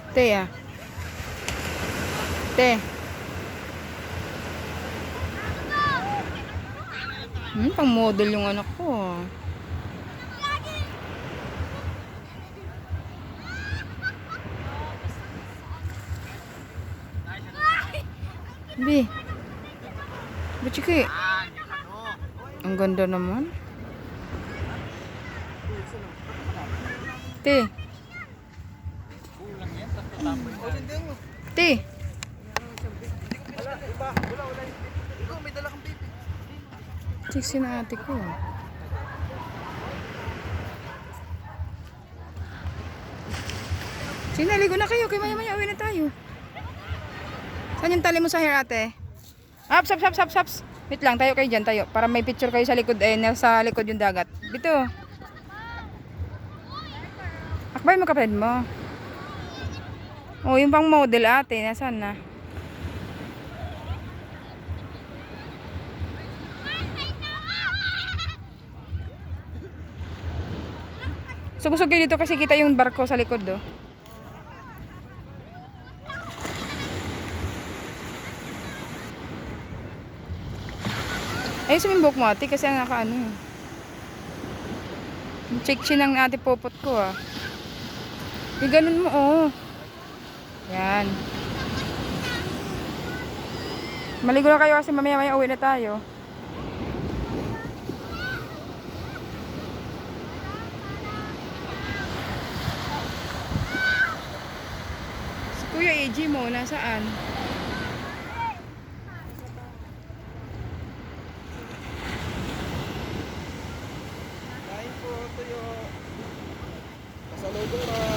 Te ah. Te. Pang model yung anak ko ah. Bi. Bachiki. Ang ganda naman. Te. Te. Siksi na ate ko. Sige, ligo na kayo. Kaya maya-maya uwi na tayo. Saan yung tali mo sa hair ate? Ups, ups, ups, ups, ups. Wait lang, tayo kayo dyan, tayo. Para may picture kayo sa likod, nasa likod yung dagat. Dito. Akbay mo kapatid mo. Oh, yung pang model ate, nasaan na? Sugusog kayo dito kasi kita yung barko sa likod do. Ay, sumimbok mo ate kasi ang nakaano. Check ng ate popot ko ah. Yung ganun mo oh. Yan. Maligo na kayo kasi mamaya-maya uwi na tayo. Si Kuya AG mo, nasaan? Kain po, tuyo. Pasalubong na.